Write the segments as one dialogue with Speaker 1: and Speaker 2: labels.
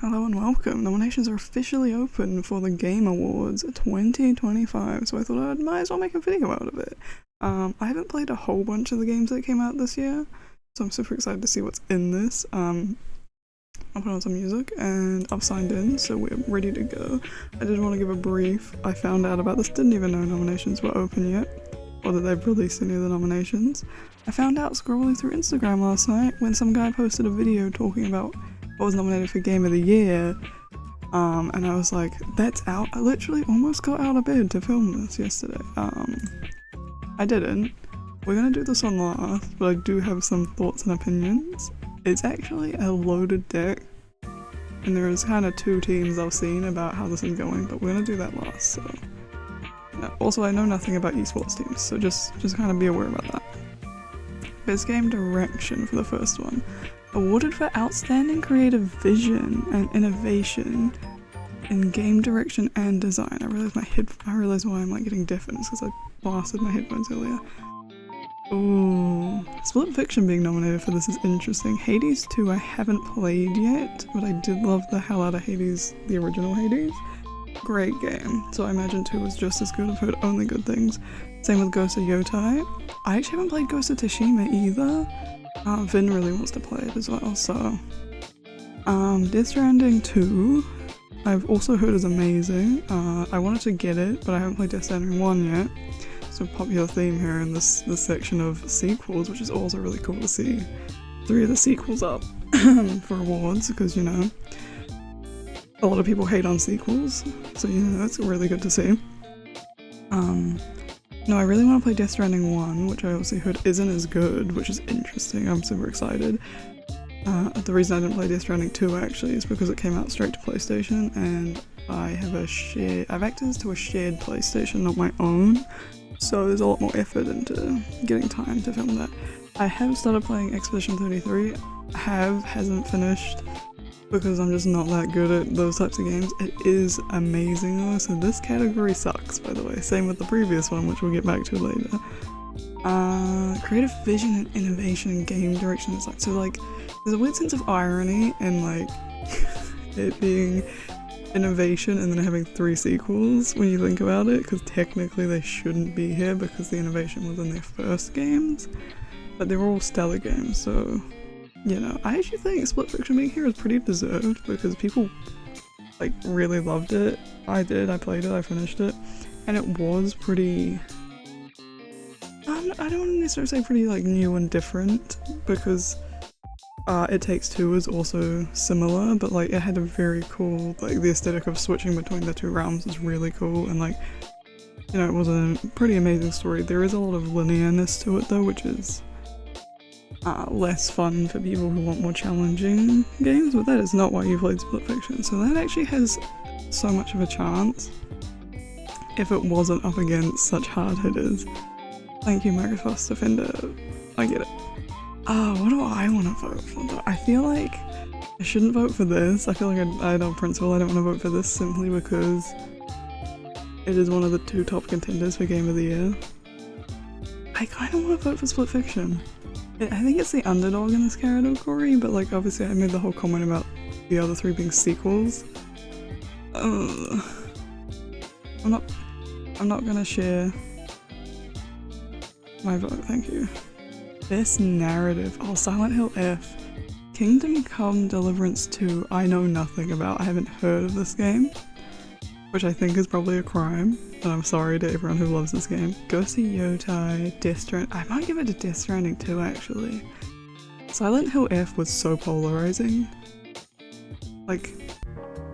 Speaker 1: Hello and welcome. Nominations are officially open for the Game Awards 2025, so I thought I might as well make a video out of it. I haven't played a whole bunch of the games that came out this year, so I'm super excited to see what's in this. I'll put on some music and I've signed in, so we're ready to go. I did want to give a brief. I found out about this, didn't even know nominations were open yet, or that they've released any of the nominations. I found out scrolling through Instagram last night when some guy posted a video talking about what was nominated for Game of the Year, and I was like, that's out. I literally almost got out of bed to film this yesterday. I didn't. We're gonna do this on last, but I do have some thoughts and opinions. It's actually a loaded deck, and there's kind of two teams I've seen about how this is going, but we're gonna do that last, so. Yeah. Also, I know nothing about esports teams, so just kind of be aware about that. Best Game Direction for the first one. Awarded for outstanding creative vision and innovation in game direction and design. I realized why I'm like getting deaf, and it's because I blasted my headphones earlier. Ooh, Split Fiction being nominated for this is interesting. Hades 2 I haven't played yet, but I did love the hell out of Hades, the original Hades. Great game. So I imagine 2 was just as good. I've heard only good things. Same with Ghost of Yotai. I actually haven't played Ghost of Tsushima either. Vin really wants to play it as well, so. Death Stranding 2, I've also heard is amazing. I wanted to get it, but I haven't played Death Stranding 1 yet. So popular theme here in this section of sequels, which is also really cool to see 3 of the sequels up for awards, because, you know, a lot of people hate on sequels, so, you know, that's really good to see. No, I really want to play Death Stranding 1, which I also heard isn't as good, which is interesting. I'm super excited. The reason I didn't play Death Stranding 2 actually is because it came out straight to PlayStation, and I have I've access to a shared PlayStation, not my own, so there's a lot more effort into getting time to film that. I have started playing Expedition 33, hasn't finished, because I'm just not that good at those types of games. It is amazing though, so this category sucks, by the way. Same with the previous one, which we'll get back to later. Creative vision and innovation in game direction design. So like, there's a weird sense of irony in like, it being innovation and then having 3 sequels when you think about it, because technically they shouldn't be here because the innovation was in their first games, but they're all stellar games, so. You know, I actually think Split Fiction being here is pretty deserved because people, like, really loved it. I did, I played it, I finished it, and it was pretty, I don't want to necessarily say pretty, like, new and different, because It Takes Two is also similar, but, like, it had a very cool, like, the aesthetic of switching between the 2 realms is really cool, and, like, you know, it was a pretty amazing story. There is a lot of linearness to it, though, which is less fun for people who want more challenging games, but that is not why you played Split Fiction, so that actually has so much of a chance if it wasn't up against such hard hitters. Thank you, Microsoft Defender. I get it. What do I want to vote for though? I feel like I shouldn't vote for this. I feel like I know principle I don't want to vote for this simply because it is one of the 2 top contenders for Game of the Year. I kind of want to vote for Split Fiction. I think it's the underdog in this category, but like obviously I made the whole comment about the other 3 being sequels. I'm not gonna share my vote, thank you. Best Narrative. Oh, Silent Hill F. Kingdom Come Deliverance 2, I know nothing about. I haven't heard of this game, which I think is probably a crime, and I'm sorry to everyone who loves this game. Ghost of Yotai, Death Stranding. I might give it to Death Stranding 2 actually. Silent Hill F was so polarizing. Like,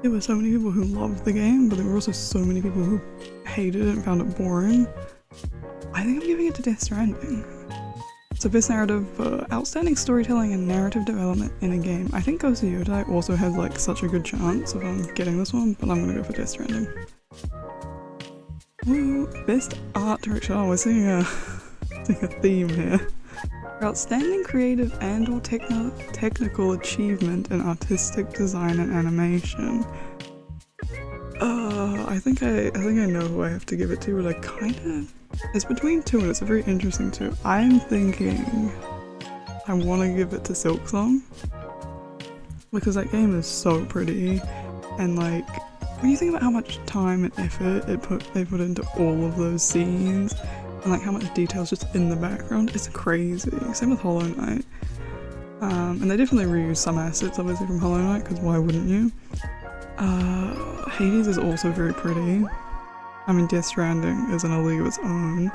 Speaker 1: there were so many people who loved the game, but there were also so many people who hated it and found it boring. I think I'm giving it to Death Stranding. So Best Narrative for outstanding storytelling and narrative development in a game. I think Ghost of Yotai also has like such a good chance of getting this one, but I'm gonna go for Death Stranding. Woo! Best Art Direction. Oh, we're seeing a theme here. Outstanding creative and or technical achievement in artistic design and animation. I think I know who I have to give it to, but I kind of. It's between 2 and it's a very interesting 2. I'm thinking I want to give it to Silksong. because that game is so pretty, and like when you think about how much time and effort they put into all of those scenes, and like how much detail's just in the background, it's crazy. Same with Hollow Knight. And they definitely reuse some assets obviously from Hollow Knight, because why wouldn't you? Hades is also very pretty. I mean, Death Stranding is in a league of its own,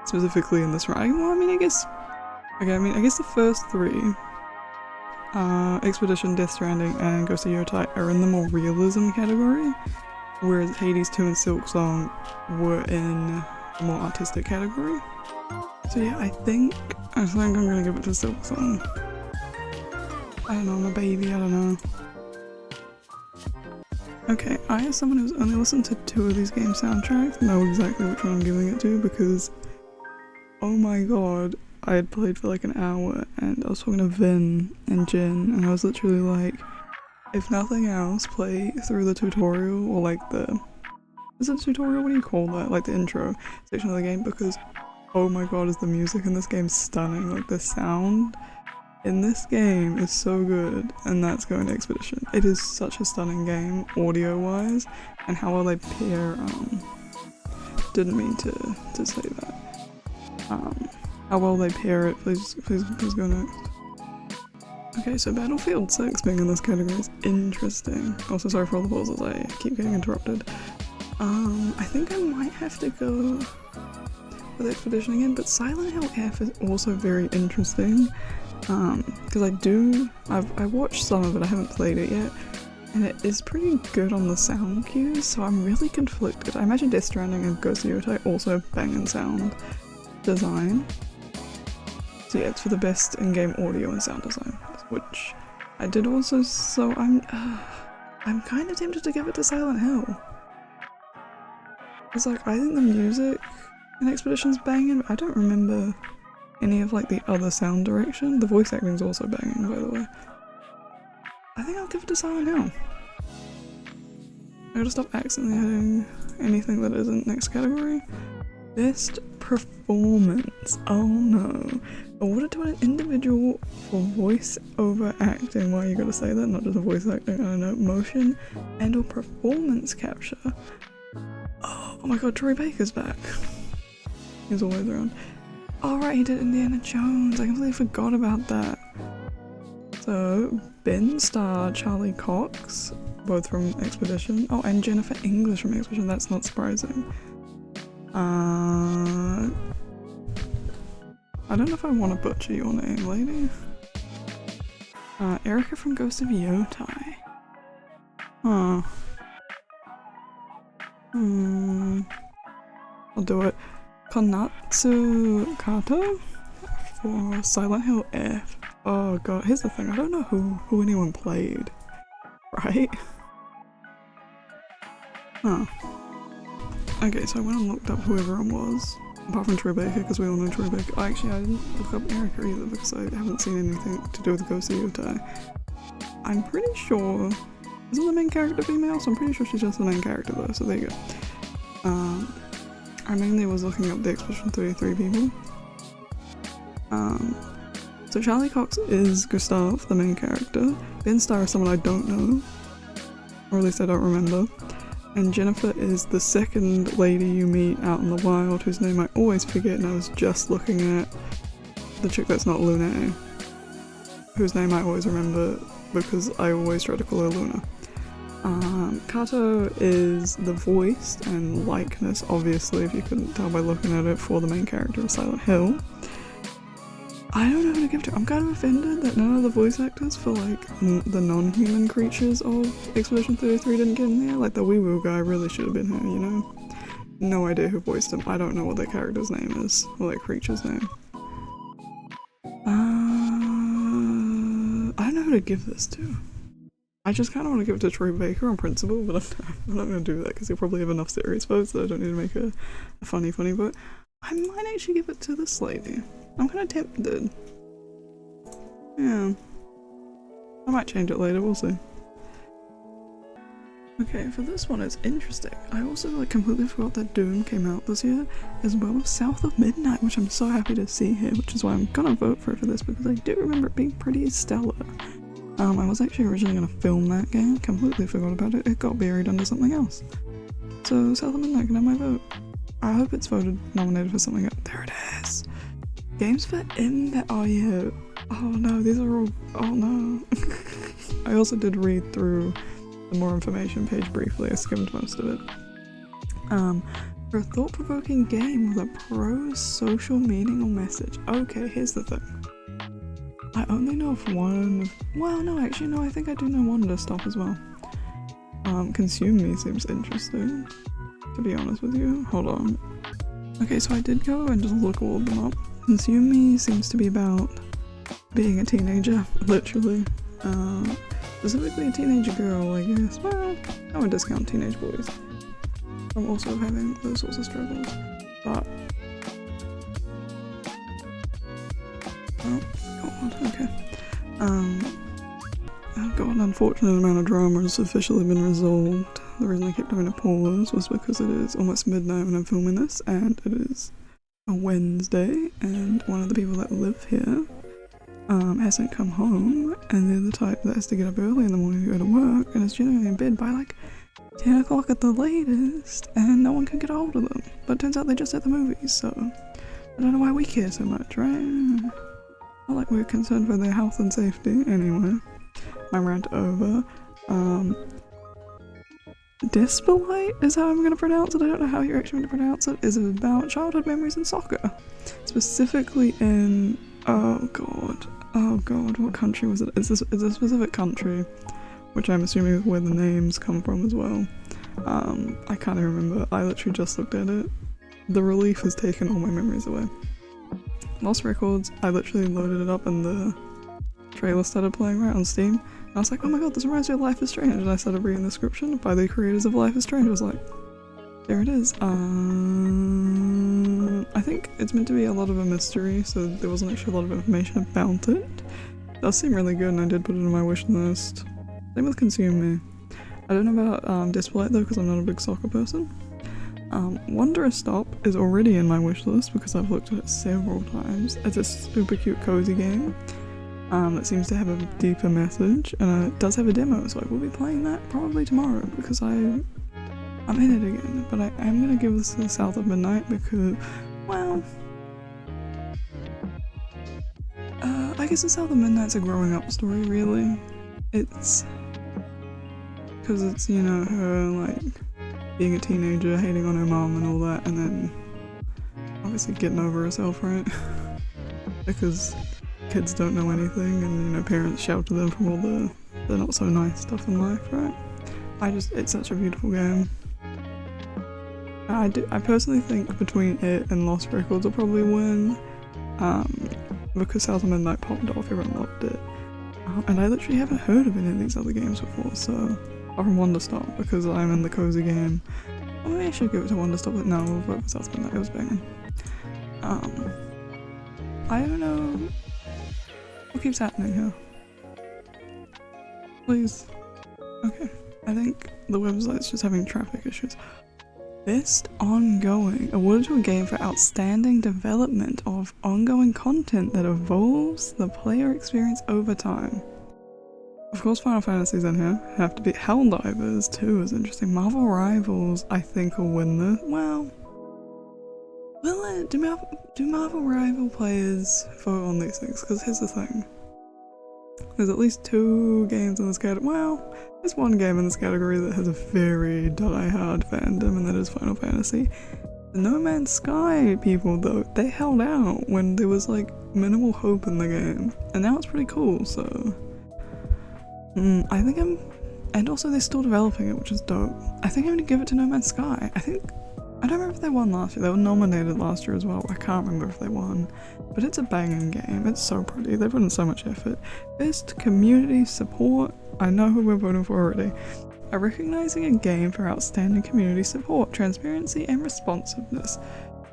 Speaker 1: specifically in this round. Well, I guess the first three, Expedition, Death Stranding, and Ghost of Yotei are in the more realism category, whereas Hades 2 and Silksong were in the more artistic category. So yeah, I think I'm gonna give it to Silksong. I don't know, I'm a baby, I don't know. Okay, I, as someone who's only listened to 2 of these game soundtracks, know exactly which one I'm giving it to, because oh my god, I had played for like an hour and I was talking to Vin and Jin, and I was literally like, if nothing else, play through the tutorial, or like is it a tutorial? What do you call that? Like the intro section of the game, because oh my god, is the music in this game stunning. Like the sound in this game is so good, and that's going to Expedition. It is such a stunning game, audio-wise, and how well they pair, didn't mean to say that. How well they pair it, please go next. Okay, so Battlefield 6 being in this category is interesting. Also, sorry for all the pauses, I keep getting interrupted. I think I might have to go with Expedition again, but Silent Hill F is also very interesting. Because I watched some of it, I haven't played it yet, and it is pretty good on the sound cues, so I'm really conflicted. I imagine Death Stranding and Ghost of Yotei also banging sound design. So yeah, it's for the best in-game audio and sound design, which I did also, so I'm kind of tempted to give it to Silent Hill. It's like, I think the music in Expedition's banging, but I don't remember any of like the other sound direction. The voice acting's also banging, by the way. I think I'll give it to Silent Hill. I gotta stop accidentally adding anything that isn't next category. Best performance. Oh no. Awarded to an individual for voice over acting. Why you gotta say that? Not just a voice acting, I don't know. Motion and or performance capture. Oh my god, Troy Baker's back. He's always around. Oh right, he did Indiana Jones. I completely forgot about that. So, Ben Starr, Charlie Cox, both from Expedition. Oh, and Jennifer English from Expedition. That's not surprising. I don't know if I want to butcher your name, lady. Erica from Ghost of Yotei. Huh. I'll do it. Konatsu Kato for Silent Hill F. Oh god, here's the thing, I don't know who anyone played, right? Huh. Okay, so I went and looked up who everyone was, apart from Troy Baker, because we all know Troy Baker. I didn't look up Erica either, because I haven't seen anything to do with Ghost of Yotei. I'm pretty sure, isn't the main character female? So I'm pretty sure she's just the main character though, so there you go. I mainly was looking up the Expedition 33 people. So Charlie Cox is Gustav, the main character. Ben Starr is someone I don't know, or at least I don't remember. And Jennifer is the second lady you meet out in the wild, whose name I always forget, and I was just looking at the chick that's not Luna, whose name I always remember because I always try to call her Luna. Kato is the voice and likeness, obviously, if you couldn't tell by looking at it, for the main character of Silent Hill. I don't know who to give to. I'm kind of offended that none of the voice actors for like the non-human creatures of Expedition 33 didn't get in there. Like the wee-woo guy really should have been here, you know? No idea who voiced him. I don't know what their character's name is, or their creature's name. I don't know who to give this to. I just kind of want to give it to Troy Baker on principle, but I'm not going to do that because he'll probably have enough serious votes that I don't need to make a funny vote. I might actually give it to this lady. I'm kind of tempted. Yeah. I might change it later, we'll see. Okay, for this one it's interesting. I also like completely forgot that Doom came out this year, as well as South of Midnight, which I'm so happy to see here, which is why I'm gonna vote for it for this, because I do remember it being pretty stellar. I was actually originally going to film that game, completely forgot about it. It got buried under something else. So South of Midnight can have my vote. I hope it's nominated for something else. There it is. Games for Embed. Oh yeah. Oh no, these are all. Oh no. I also did read through the more information page briefly. I skimmed most of it. For a thought-provoking game with a pro-social meaning or message. Okay, here's the thing. I only know of one. Well, no, actually, no. I think I do know Wonderstop as well. Consume Me seems interesting, to be honest with you. Hold on. Okay, so I did go and just look all of them up. Consume Me seems to be about being a teenager, literally. Specifically a teenage girl, I guess. Well, I would discount teenage boys from also having those sorts of struggles. But oh god, okay. Oh god, an unfortunate amount of drama has officially been resolved. The reason I kept having to pause was because it is almost midnight when I'm filming this, and it is a Wednesday, and one of the people that live here hasn't come home, and they're the type that has to get up early in the morning to go to work, and is generally in bed by like 10 o'clock at the latest, and no one can get a hold of them. But it turns out they just at the movies, so I don't know why we care so much, right? Not like we're concerned for their health and safety. Anyway, my rant over. Despelite is how I'm going to pronounce it. I don't know how you're actually going to pronounce it. Is about childhood memories in soccer. Specifically in... oh god, what country was it? It's a specific country, which I'm assuming is where the names come from as well. I can't even remember. I literally just looked at it. The relief has taken all my memories away. Lost Records, I literally loaded it up and the trailer started playing right on Steam. And I was like, oh my god, this reminds me of Life is Strange. And I started reading the description by the creators of Life is Strange. I was like, there it is. I think it's meant to be a lot of a mystery, so there wasn't actually a lot of information about it. It does seem really good, and I did put it on my wish list. Same with Consume Me. I don't know about Despelite though, because I'm not a big soccer person. Wonderstop is already in my wish list because I've looked at it several times. It's a super cute cozy game that seems to have a deeper message, and it does have a demo, so I will be playing that probably tomorrow because I'm in it again. But I am going to give this to South of Midnight because, well, I guess the South of Midnight's a growing up story, really. It's because it's, you know, her like being a teenager, hating on her mom and all that, and then obviously getting over herself, right? Because kids don't know anything, and you know, parents shelter them from all the not so nice stuff in life, right? It's such a beautiful game. I personally think between it and Lost Records will probably win, because South of Midnight popped off, everyone loved it. And I literally haven't heard of any of these other games before, so apart from Wonderstop, because I'm in the cozy game. Well, maybe I should give it to Wonderstop, but no, we'll vote for South of Midnight, it was banging. I don't know what keeps happening here. Please. Okay, I think the website's just having traffic issues. Best Ongoing, awarded to a game for outstanding development of ongoing content that evolves the player experience over time. Of course Final Fantasy's in here, have to be. Helldivers too is interesting. Marvel Rivals I think will win this. Well, will it? Do Marvel Rival players vote on these things? Because here's the thing. There's at least 2 games in this category. Well, there's one game in this category that has a very die-hard fandom, and that is Final Fantasy. The No Man's Sky people, though, they held out when there was like minimal hope in the game, and now it's pretty cool, so I think and also they're still developing it, which is dope. I think I'm gonna give it to No Man's Sky. I don't remember if they won last year. They were nominated last year as well. I can't remember if they won. But it's a banging game. It's so pretty. They put in so much effort. Best community support. I know who we're voting for already. Are recognizing a game for outstanding community support, transparency, and responsiveness.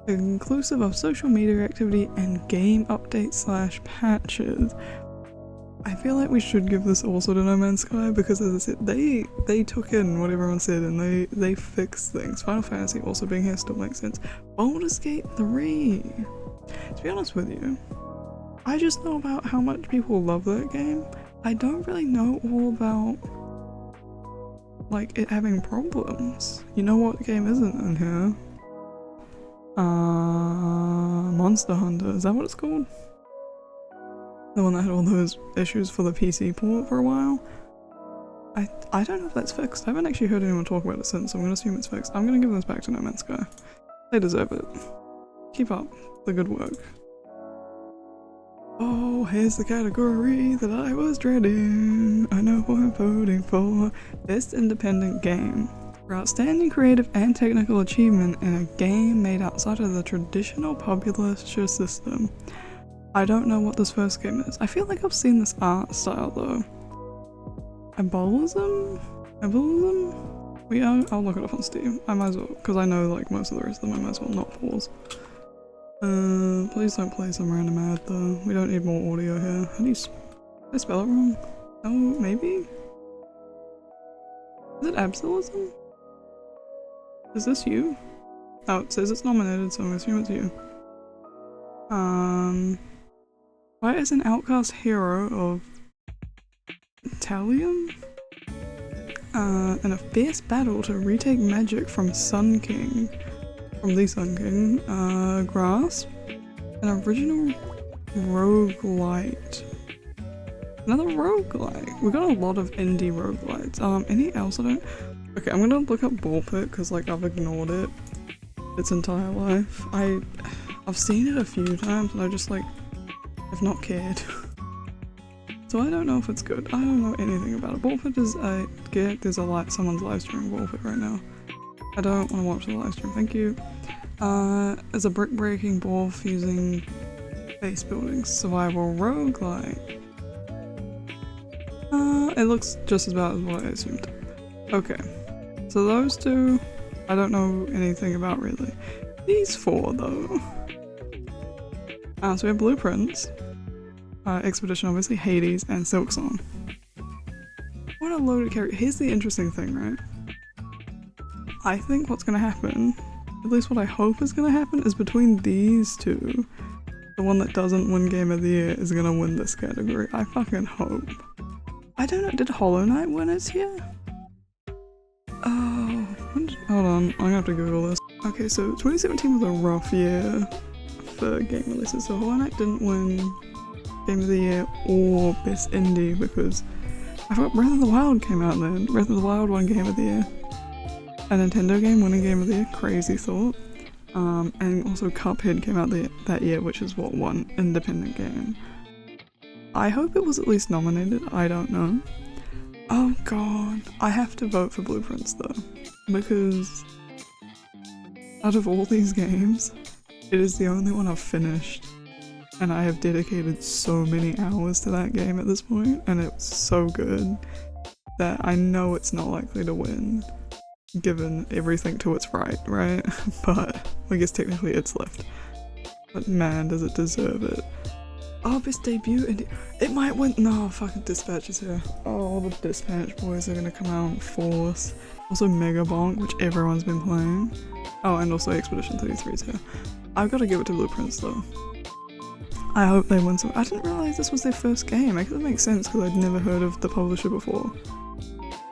Speaker 1: Inclusive of social media activity and game updates / patches. I feel like we should give this also to No Man's Sky because, as I said, they took in what everyone said and they fixed things. Final Fantasy also being here still makes sense. Baldur's Gate 3. To be honest with you, I just know about how much people love that game, I don't really know all about like it having problems. You know what game isn't in here? Monster Hunter, is that what it's called? The one that had all those issues for the PC port for a while? I don't know if that's fixed. I haven't actually heard anyone talk about it since, so I'm gonna assume it's fixed. I'm gonna give this back to No Man's Sky. They deserve it. Keep up the good work. Oh, here's the category that I was dreading. I know who I'm voting for. Best Independent Game. For outstanding creative and technical achievement in a game made outside of the traditional publisher system. I don't know what this first game is. I feel like I've seen this art style though. Embolism? I'll look it up on Steam. I might as well, because I know like most of the rest of them, I might as well not pause. Please don't play some random ad though. We don't need more audio here. How do you did I spell it wrong? Oh, maybe? Is it Absolism? Is this you? Oh, it says it's nominated, so I'm gonna assume it's you. Why is an outcast hero of Talium? In a fierce battle to retake magic from the Sun King, Grasp, an original roguelite. Another roguelite. We got a lot of indie roguelites. Any else I don't... Okay, I'm gonna look up Ball Pit because like I've ignored it its entire life. I've seen it a few times and I just like have not cared. So I don't know if it's good. I don't know anything about it. Ball Pit is there's someone's live streaming Ball Pit right now. I don't want to watch the live stream, thank you. It's a brick breaking ball fusing base building survival roguelite. It looks just about as what I assumed. Okay, so those two, I don't know anything about really. These four though. So we have Blueprints, Expedition obviously, Hades, and Silksong. What a loaded character. Here's the interesting thing, right? I think what's gonna happen, at least what I hope is gonna happen, is between these two, the one that doesn't win Game of the Year is gonna win this category. I fucking hope. I don't know, did Hollow Knight win its year? Oh, hold on, I'm gonna have to Google this. Okay, so 2017 was a rough year for game releases, so Hollow Knight didn't win Game of the Year or Best Indie because I forgot Breath of the Wild came out then. Breath of the Wild won Game of the Year. A Nintendo game winning Game of the Year, crazy thought. And also Cuphead came out that year, which is what won Independent Game. I hope it was at least nominated, I don't know. Oh god, I have to vote for Blueprints though, because out of all these games, it is the only one I've finished, and I have dedicated so many hours to that game at this point, and it's so good that I know it's not likely to win, given everything to its right? But I guess technically it's left. But man, does it deserve it. Oh, best debut, and it might win. No, fucking Dispatch is here. Oh, the Dispatch boys are gonna come out in force. Also Mega Bonk, which everyone's been playing. Oh, and also Expedition 33 is here. I've got to give it to Blueprints though. I hope they win some. I didn't realize this was their first game. I guess it makes sense because I'd never heard of the publisher before.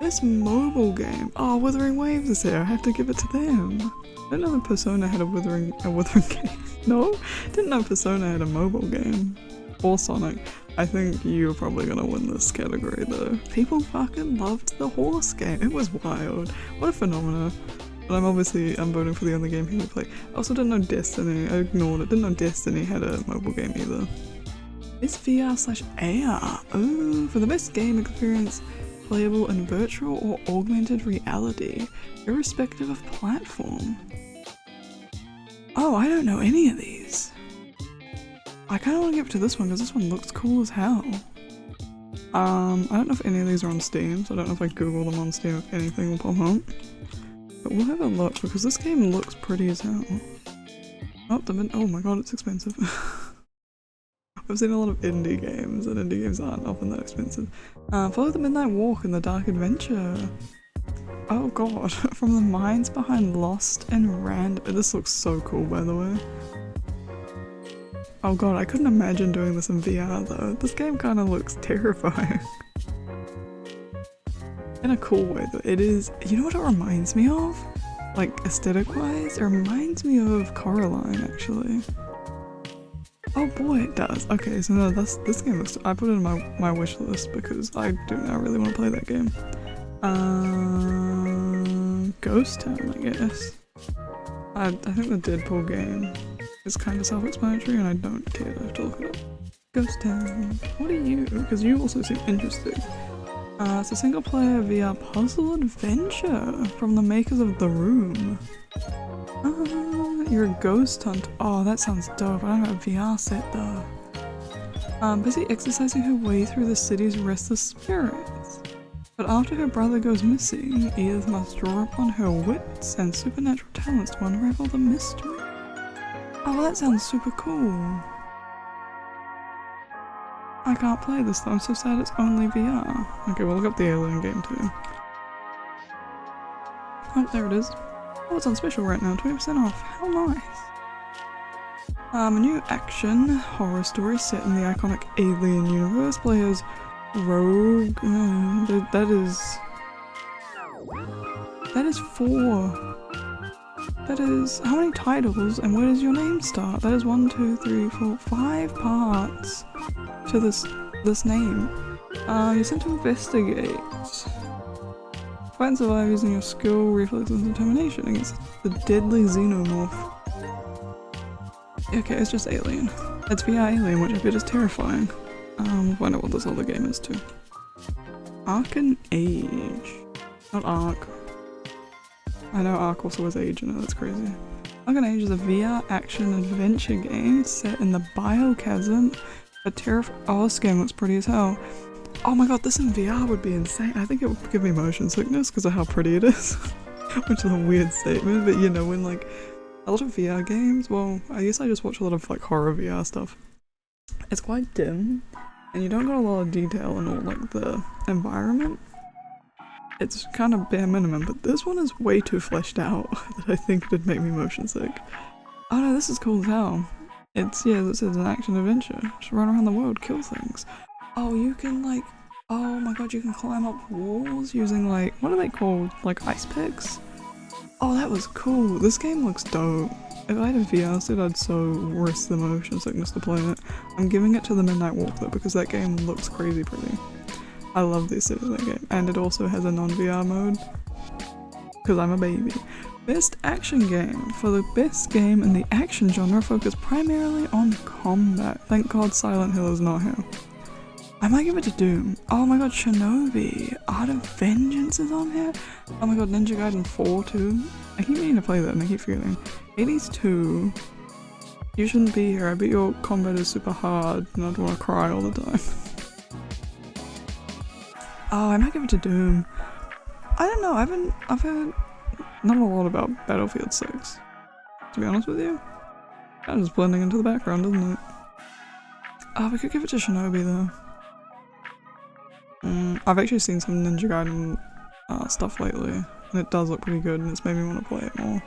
Speaker 1: This mobile game. Oh, Wuthering Waves is here. I have to give it to them. I didn't know that Persona had a Wuthering game. No? Didn't know Persona had a mobile game. Or Sonic. I think you're probably gonna win this category though. People fucking loved the horse game. It was wild. What a phenomenon. But I'm voting for the only game people play. I also didn't know Destiny. I ignored it. Didn't know Destiny had a mobile game either. It's VR/AR. Ooh, for the best game experience, playable in virtual or augmented reality, irrespective of platform. Oh, I don't know any of these. I kind of want to give it to this one because this one looks cool as hell. I don't know if any of these are on Steam, so I don't know if I Google them on Steam if anything will pop up. But we'll have a look because this game looks pretty as hell. Oh my god, it's expensive. I've seen a lot of indie games, and indie games aren't often that expensive. Follow the Midnight Walk and the Dark Adventure. Oh god, from the minds behind Lost and Random. This looks so cool, by the way. Oh god, I couldn't imagine doing this in VR though. This game kind of looks terrifying. In a cool way though. It is, you know what it reminds me of? Like aesthetic wise, it reminds me of Coraline actually. Oh boy, it does. Okay, so no, this game looks, I put it in my wish list because I do not really want to play that game. Ghost Town, I guess. I think the Deadpool game is kind of self-explanatory and I don't care to have to look it up. Ghost Town, what are you? Because you also seem interesting. It's a single-player VR puzzle adventure from the makers of The Room. You're a ghost hunter. Oh, that sounds dope. I don't have a VR set though. Busy exercising her way through the city's restless spirits. But after her brother goes missing, Edith must draw upon her wits and supernatural talents to unravel the mystery. Oh, that sounds super cool. I can't play this though, I'm so sad it's only VR. Okay, we'll look up the Alien game too. Oh, there it is. Oh, it's on special right now, 20% off. How nice. A new action horror story set in the iconic Alien universe. Players Rogue. That is 4. That is how many titles and where does your name start? That is 1, 2, 3, 4, 5 parts to this name. You're sent to investigate. Fight and survive using your skill, reflexes, and determination against the deadly xenomorph. Okay, it's just Alien. It's VR Alien, which I bet is terrifying. We'll find out what this other game is too. Ark & Age. Not Ark. I know Ark also has Age in it, that's crazy. Ark & Age is a VR action adventure game set in the Biochasm. Oh, this game looks pretty as hell. Oh my god, this in VR would be insane. I think it would give me motion sickness because of how pretty it is. Which is a weird statement, but you know, when like a lot of VR games, well, I guess I just watch a lot of like horror VR stuff. It's quite dim, and you don't got a lot of detail in all like the environment. It's kind of bare minimum, but this one is way too fleshed out that I think it'd make me motion sick. Oh no, this is cool as hell. It's, yeah, this is an action adventure. Just run around the world, kill things. Oh, you can like, oh my god, you can climb up walls using like, what are they called? Like ice picks? Oh, that was cool. This game looks dope. If I had a VR set, I'd so risk the motion sickness to play it. I'm giving it to the Midnight Walk though, because that game looks crazy pretty. I love the aesthetic of that game. And it also has a non-VR mode. Because I'm a baby. Best action game. For the best game in the action genre, focus primarily on combat. Thank god Silent Hill is not here. I might give it to Doom. Oh my god, Shinobi. Art of Vengeance is on here. Oh my god, Ninja Gaiden 4 too. I keep meaning to play that and I keep forgetting. Hades 2. You shouldn't be here. I bet your combat is super hard and I'd want to cry all the time. Oh, I might give it to Doom. I don't know, I've heard not a lot about Battlefield 6. To be honest with you. Kind of just blending into the background, isn't it? Oh, we could give it to Shinobi though. I've actually seen some Ninja Gaiden stuff lately, and it does look pretty good, and it's made me want to play it more.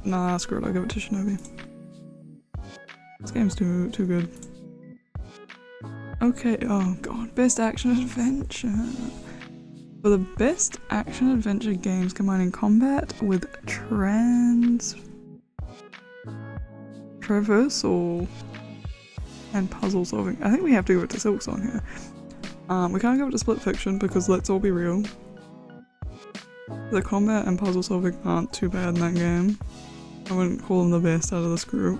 Speaker 1: Nah, screw it, I'll give it to Shinobi. This game's too good. Okay, oh god, best action adventure. For the best action adventure games combining combat with traversal and puzzle solving. I think we have to give it to Silksong here. We can't give it to Split Fiction because let's all be real. The combat and puzzle solving aren't too bad in that game. I wouldn't call them the best out of this group.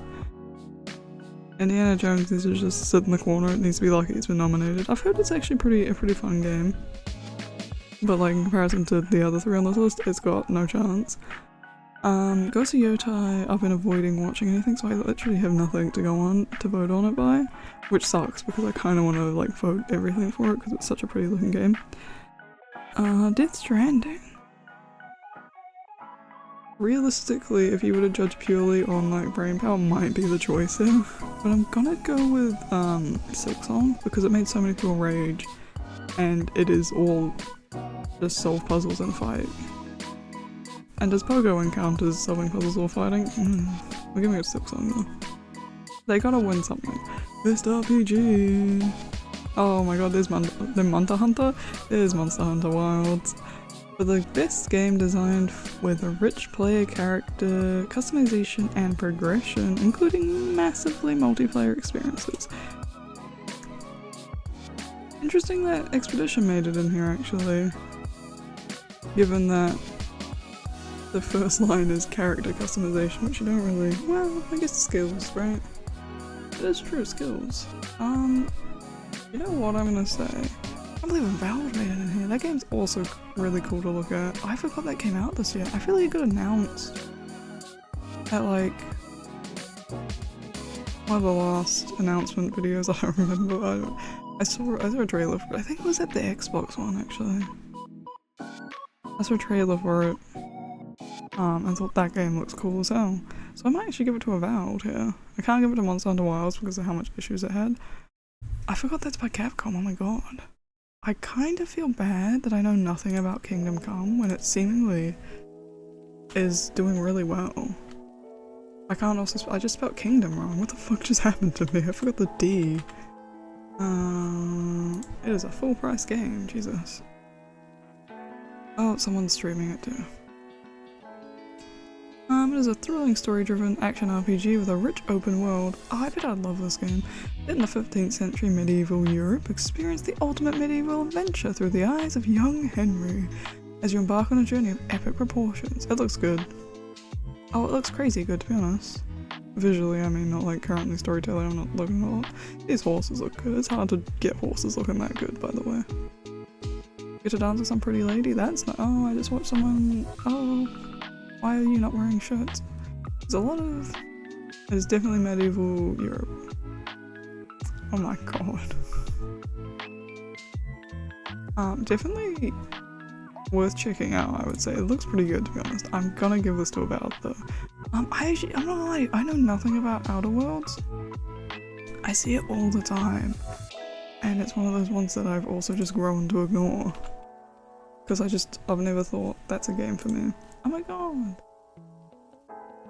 Speaker 1: Indiana Jones needs to just sit in the corner, it needs to be lucky it's been nominated. I've heard it's actually a pretty fun game. But like in comparison to the other 3 on this list, it's got no chance. Ghost of Yotai, I've been avoiding watching anything, so I literally have nothing to go on to vote on it by, which sucks because I kind of want to like vote everything for it because it's such a pretty looking game. Death Stranding. Realistically, if you were to judge purely on like brain power, might be the choice here, but I'm gonna go with Silksong because it made so many people rage, and it is all just solve puzzles and fight. And does Pogo encounters solving puzzles or fighting? We're giving it to Silksong though. They gotta win something. Best RPG. Oh my god, there's Monster Hunter. There's Monster Hunter Wilds. For the best game designed with a rich player character, customization, and progression, including massively multiplayer experiences. Interesting that Expedition made it in here, actually. Given that the first line is character customization, which you don't really... well, I guess skills, right? It is true, skills. You know what I'm gonna say? I can't believe Valve made it in here. That game's also really cool to look at. I forgot that came out this year. I feel like it got announced at like one of the last announcement videos I remember. I saw a trailer for it. I think it was at the Xbox one actually. I saw a trailer for it. I thought that game looks cool as hell. So I might actually give it to Avowed here. I can't give it to Monster Hunter Wilds because of how much issues it had. I forgot that's by Capcom, oh my god. I kind of feel bad that I know nothing about Kingdom Come when it seemingly is doing really well. I can't also I just spelled Kingdom wrong. What the fuck just happened to me? I forgot the D. It is a full price game, Jesus. Oh, someone's streaming it too. It is a thrilling story-driven action RPG with a rich open world. Oh, I bet I'd love this game. In the 15th century medieval Europe, experience the ultimate medieval adventure through the eyes of young Henry as you embark on a journey of epic proportions. It looks good. Oh, it looks crazy good, to be honest. Visually, I mean, not like currently storytelling, I'm not looking a lot. These horses look good. It's hard to get horses looking that good, by the way. Get to dance with some pretty lady? That's not- oh, I just watched someone- oh. Why are you not wearing shirts? There's a lot of... It's definitely medieval Europe. Oh my god. Definitely worth checking out, I would say. It looks pretty good, to be honest. I'm gonna give this to Avowed, though. I'm not gonna lie, I know nothing about Outer Worlds. I see it all the time. And it's one of those ones that I've also just grown to ignore. Because I've never thought that's a game for me. Oh my god!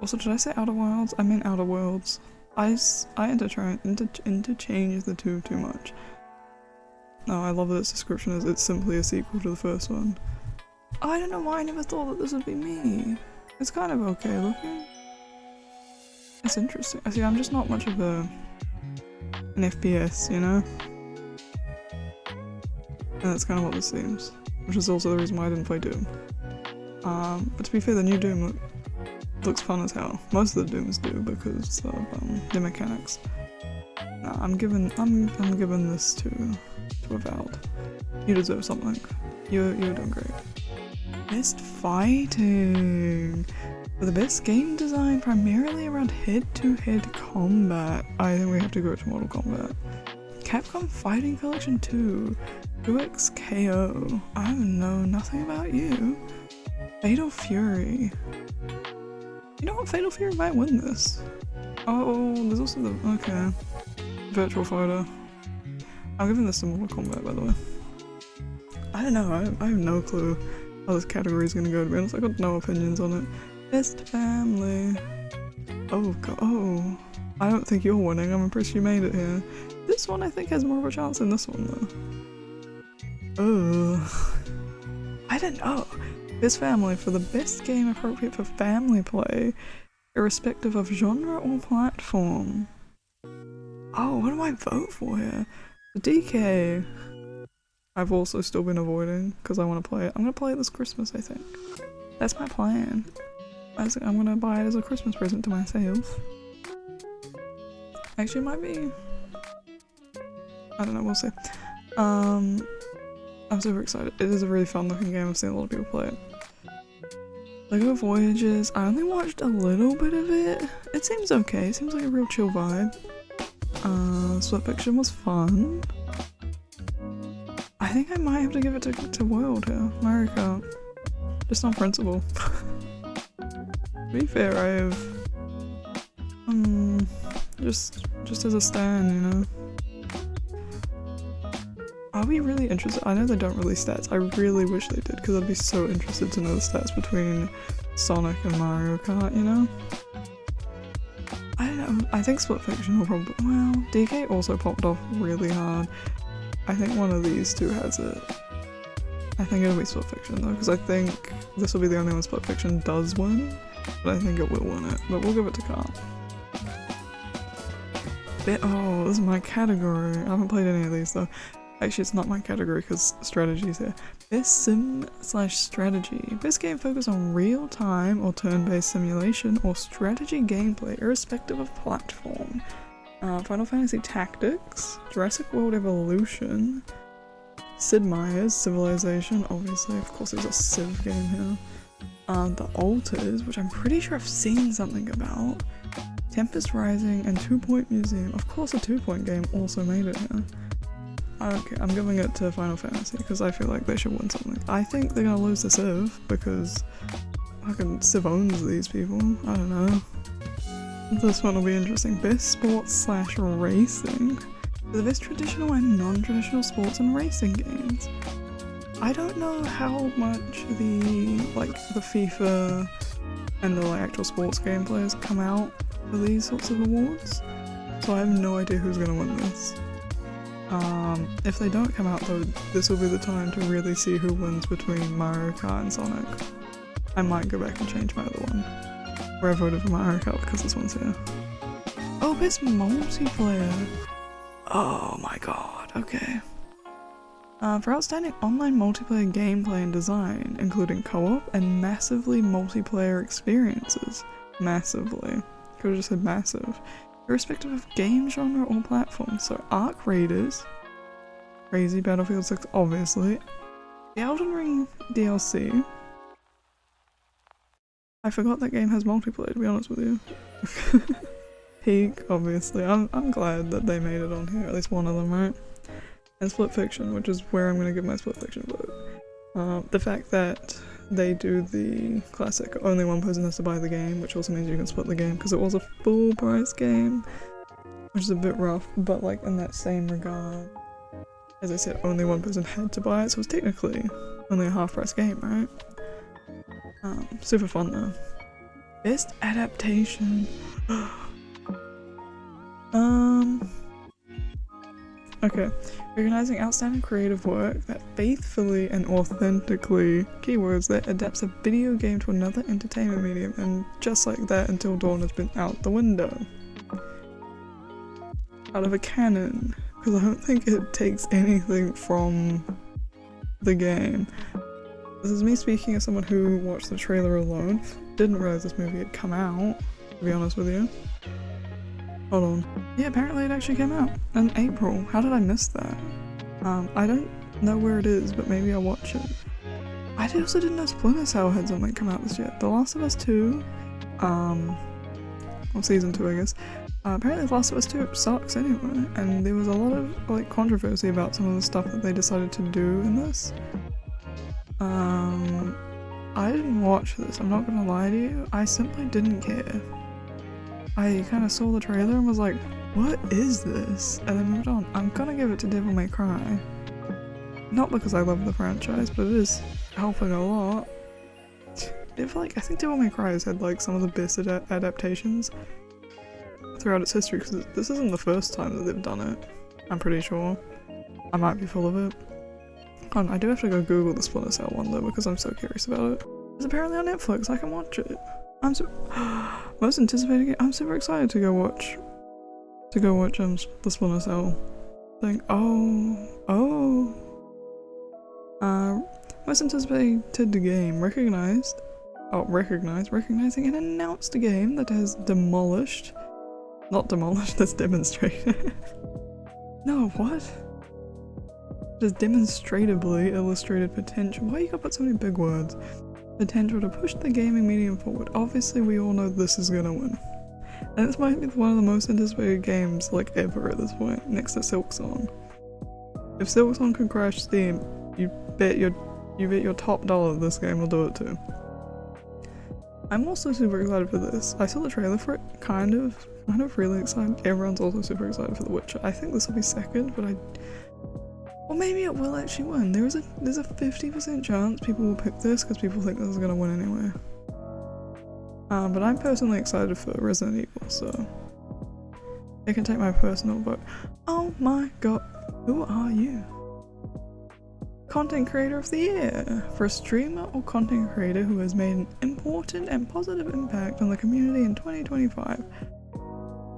Speaker 1: Also, did I say Outer Wilds? I meant Outer Worlds. I interchange the two too much. No, I love that its description is it's simply a sequel to the first one. Oh, I don't know why I never thought that this would be me. It's kind of okay looking. It's interesting. I see, I'm just not much of an FPS, you know? And that's kind of what this seems. Which is also the reason why I didn't play Doom. But to be fair, the new Doom looks fun as hell. Most of the Dooms do because of the mechanics. Nah, I'm giving this to Avowed. You deserve something. You're doing great. Best fighting. For the best game design primarily around head-to-head combat. I think we have to go to Mortal Kombat. Capcom Fighting Collection 2. 2XKO. I know nothing about you. Fatal Fury. You know what? Fatal Fury might win this. Oh, there's also the... okay. Virtual Fighter. I'm giving this to Mortal Kombat, by the way. I don't know. I have no clue how this category is gonna go, to be honest. I got no opinions on it. Best Family. Oh, god. Oh. I don't think you're winning. I'm impressed you made it here. This one, I think, has more of a chance than this one, though. Oh. I don't know. Best Family for the best game appropriate for family play, irrespective of genre or platform. Oh, what do I vote for here? The DK. I've also still been avoiding because I want to play it. I'm going to play it this Christmas, I think. That's my plan. I'm going to buy it as a Christmas present to myself. Actually, it might be... I don't know, we'll see. I'm super excited. It is a really fun looking game. I've seen a lot of people play it. LEGO Voyages. I only watched a little bit of it. It seems okay. It seems like a real chill vibe. Split Fiction was fun. I think I might have to give it to World here. Mario Kart. Just on principle. To be fair, I have... just as a stan, you know? Are we really interested? I know they don't release stats. I really wish they did, because I'd be so interested to know the stats between Sonic and Mario Kart, you know? I don't know, I think Split Fiction will probably, well, DK also popped off really hard. I think one of these two has it. I think it'll be Split Fiction though, because I think this will be the only one Split Fiction does win, but I think it will win it, but we'll give it to Kart. Oh, this is my category. I haven't played any of these though. Actually, it's not my category because strategy's here. Best sim/strategy. Best game focused on real-time or turn-based simulation or strategy gameplay, irrespective of platform. Final Fantasy Tactics, Jurassic World Evolution, Sid Meier's Civilization, obviously, of course there's a Civ game here. The Alters, which I'm pretty sure I've seen something about. Tempest Rising and 2 Point Museum. Of course a 2 Point game also made it here. Okay, I'm giving it to Final Fantasy because I feel like they should win something. I think they're gonna lose to Civ because fucking Civ owns these people. I don't know. This one will be interesting. Best sports/racing. The best traditional and non-traditional sports and racing games. I don't know how much the FIFA and the actual sports game players come out for these sorts of awards, so I have no idea who's gonna win this. If they don't come out though, this will be the time to really see who wins between Mario Kart and Sonic. I might go back and change my other one, where I voted for Mario Kart because this one's here. Oh, best multiplayer! Oh my god, okay. For outstanding online multiplayer gameplay and design, including co-op and massively multiplayer experiences. Massively. Could've just said massive. Irrespective of game genre or platform. So Arc Raiders, Crazy Battlefield 6 obviously, the Elden Ring DLC. I forgot that game has multiplayer, to be honest with you. Peak, obviously. I'm glad that they made it on here, at least one of them, right? And Split Fiction, which is where I'm gonna give my Split Fiction vote. The fact that they do the classic only one person has to buy the game, which also means you can split the game because it was a full price game, which is a bit rough, but like in that same regard, as I said, only one person had to buy it, so it's technically only a half price game, right? Super fun though. Best adaptation. Okay, recognizing outstanding creative work that faithfully and authentically, keywords, that adapts a video game to another entertainment medium, and just like that Until Dawn has been out the window. Out of a canon, because I don't think it takes anything from the game. This is me speaking as someone who watched the trailer alone, didn't realize this movie had come out, to be honest with you. Hold on. Yeah, apparently it actually came out in April. How did I miss that? I don't know where it is, but maybe I'll watch it. I also didn't know Splinter Cell had something come out this year. The Last of Us 2, or Season 2 I guess, apparently The Last of Us 2 sucks anyway, and there was a lot of like controversy about some of the stuff that they decided to do in this. I didn't watch this, I'm not gonna lie to you, I simply didn't care. I kind of saw the trailer and was like, what is this? And then moved on. I'm gonna give it to Devil May Cry. Not because I love the franchise, but it is helping a lot. I think Devil May Cry has had like some of the best adaptations throughout its history, because this isn't the first time that they've done it. I'm pretty sure. I might be full of it. Hold on, I do have to go Google the Splinter Cell one though, because I'm so curious about it. It's apparently on Netflix, I can watch it. Most anticipated game. I'm super excited to go watch the Splinter Cell thing. Most anticipated game recognizing an announced game that has that's demonstrated. No, what? Just demonstratably illustrated potential. Why you gotta put so many big words? Potential to push the gaming medium forward. Obviously we all know this is gonna win. And this might be one of the most anticipated games like ever at this point, next to Silksong. If Silksong could crash Steam, you bet your top dollar this game will do it too. I'm also super excited for this. I saw the trailer for it, kind of really excited. Everyone's also super excited for The Witcher. I think this will be second, but or maybe it will actually win. There's a 50% chance people will pick this because people think this is gonna win anyway. But I'm personally excited for Resident Evil, so They can take my personal vote. Oh my god, who are you? Content Creator of the Year for a streamer or content creator who has made an important and positive impact on the community in 2025.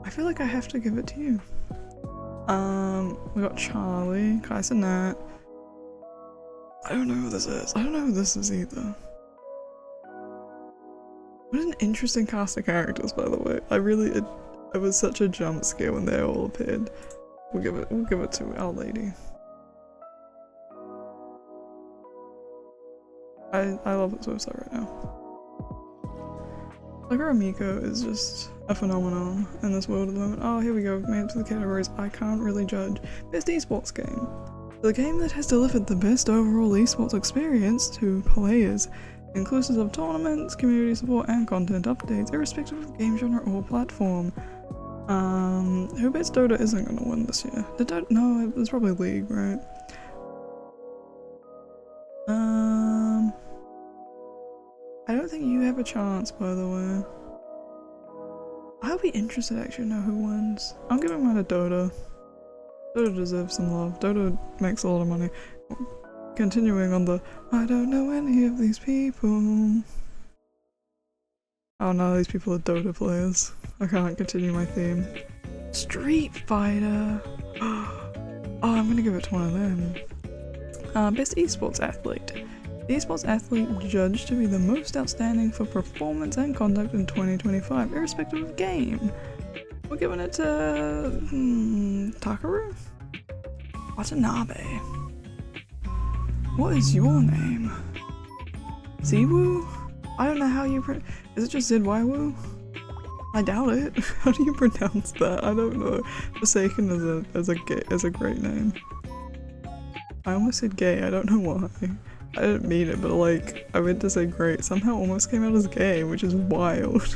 Speaker 1: I feel like I have to give it to you. We got Charlie, Kaiser Nat. I don't know who this is. I don't know who this is either. What an interesting cast of characters, by the way. It was such a jump scare when they all appeared. We'll give it to Our Lady. I love this website right now. Sakura Miko is just a phenomenon in this world at the moment. Oh, here we go. We've made it to the categories I can't really judge. Best esports game. The game that has delivered the best overall esports experience to players, inclusive of tournaments, community support, and content updates, irrespective of game genre or platform. Who bets Dota isn't gonna win this year? No, it was probably League, right? I don't think you have a chance, by the way. I'll be interested to actually know who wins. I'm giving mine to Dota. Dota deserves some love. Dota makes a lot of money. Continuing on the I don't know any of these people. Oh no, these people are Dota players. I can't continue my theme. Street Fighter! Oh, I'm gonna give it to one of them. Best esports athlete. The esports athlete judged to be the most outstanding for performance and conduct in 2025, irrespective of game. We're giving it to Takaru? Watanabe. What is your name? Ziwu? I don't know how you is it just Zidwaiwu? I doubt it. How do you pronounce that? I don't know. Forsaken is a great name. I almost said gay, I don't know why. I didn't mean it, but like, I meant to say great. Somehow almost came out as gay, which is wild.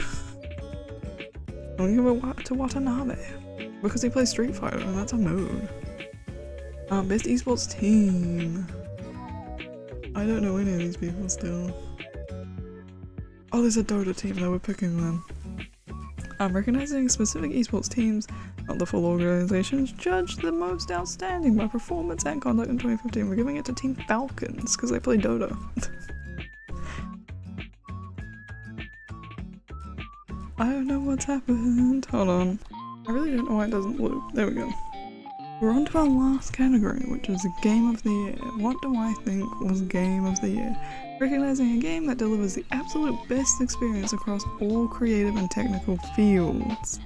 Speaker 1: I'm gonna give it to Watanabe. Because he plays Street Fighter, and that's a mood. Best esports team. I don't know any of these people still. Oh, there's a Dota team, though, we're picking them. Recognizing specific esports teams, not the full organizations, judged the most outstanding by performance and conduct in 2015. We're giving it to Team Falcons, because they play Dota. I don't know what's happened. Hold on. I really don't know why it doesn't loop. There we go. We're on to our last category, which is Game of the Year. What do I think was Game of the Year? Recognizing a game that delivers the absolute best experience across all creative and technical fields.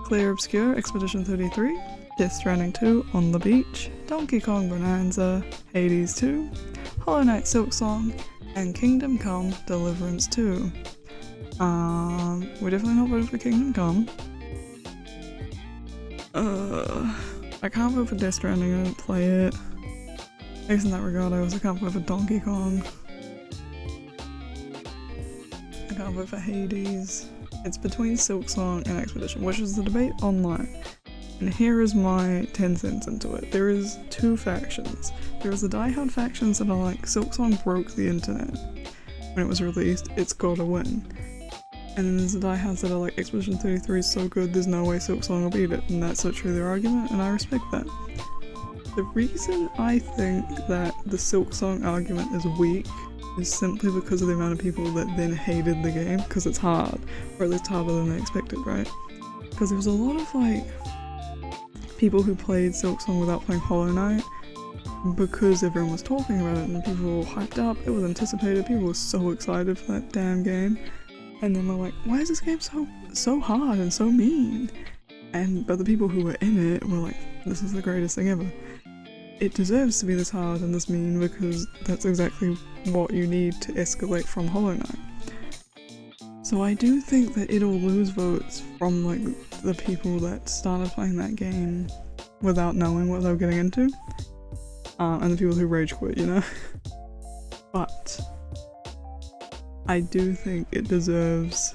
Speaker 1: Clear Obscure, Expedition 33, Death Stranding 2, On the Beach, Donkey Kong Bonanza, Hades 2, Hollow Knight Silksong, and Kingdom Come Deliverance 2. We're definitely not voting for Kingdom Come. I can't vote for Death Stranding, I didn't play it. I guess in that regard I also can't vote for Donkey Kong. I can't vote for Hades. It's between Silksong and Expedition, which is the debate online. And here is my 10 cents into it. There is two factions. There is the diehard factions that are like, Silksong broke the internet when it was released, it's gotta win. And then there's the diehards that are like, Expedition 33 is so good, there's no way Silksong will beat it, and that's literally their argument, and I respect that. The reason I think that the Silksong argument is weak is simply because of the amount of people that then hated the game, because it's hard, or at least harder than they expected, right? Because there was a lot of like, people who played Silksong without playing Hollow Knight, because everyone was talking about it and people were hyped up, it was anticipated, people were so excited for that damn game. And then they're like, why is this game so hard and so mean? But the people who were in it were like, this is the greatest thing ever. It deserves to be this hard and this mean because that's exactly what you need to escalate from Hollow Knight. So I do think that it'll lose votes from like the people that started playing that game without knowing what they were getting into. And the people who rage quit, you know? But I do think it deserves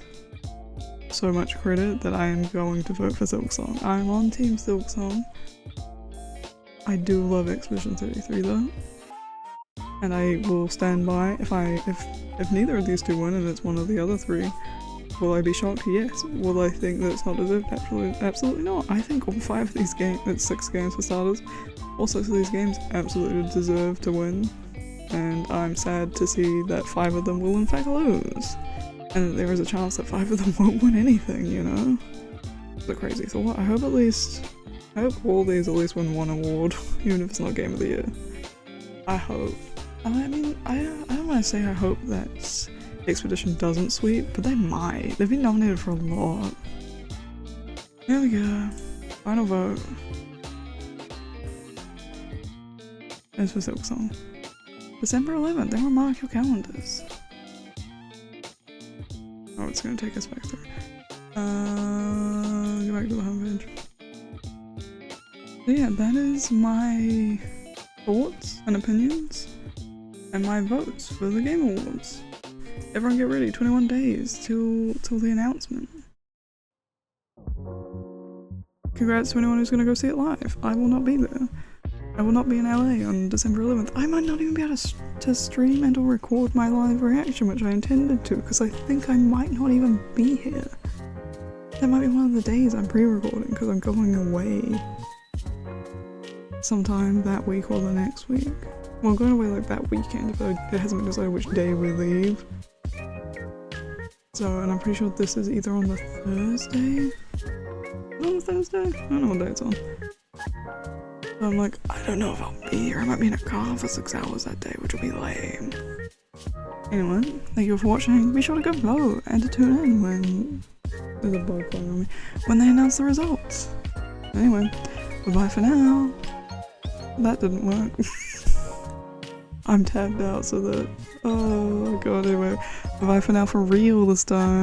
Speaker 1: so much credit that I am going to vote for Silksong. I'm on Team Silksong. I do love Expedition 33 though. And I will stand by if neither of these two win and it's one of the other three, Will I be shocked? Yes. Will I think that it's not deserved? Absolutely not. I think all 5 of these games, it's 6 games for starters, all 6 of these games absolutely deserve to win, and I'm sad to see that 5 of them will in fact lose, and that there is a chance that 5 of them won't win anything, you know? It's a crazy thought. I hope all these at least win 1 award, even if it's not Game of the Year. I hope. I mean, I don't want to say I hope that Expedition doesn't sweep, but they might. They've been nominated for a lot. Here we go. Final vote. It's for Silksong. December 11th, everyone mark your calendars. Oh, it's gonna take us back through. Go back to the homepage. So yeah, that is my thoughts and opinions and my votes for the Game Awards. Everyone get ready, 21 days till the announcement. Congrats to anyone who's gonna go see it live. I will not be there. I will not be in LA on December 11th. I might not even be able to stream and or record my live reaction, which I intended to, because I think I might not even be here. That might be one of the days I'm pre-recording, because I'm going away sometime that week or the next week. Well, I'm going away like that weekend, but it hasn't been decided which day we leave. So, and I'm pretty sure this is either on the Thursday? On the Thursday? I don't know what day it's on. So I'm like, I don't know if I'll be here. I might be in a car for 6 hours that day, which will be lame. Anyway, thank you for watching. Be sure to go vote and to tune in when there's a bug flying on me. When they announce the results. Anyway, bye for now. That didn't work. I'm tabbed out so that, oh god, anyway, bye for now for real this time.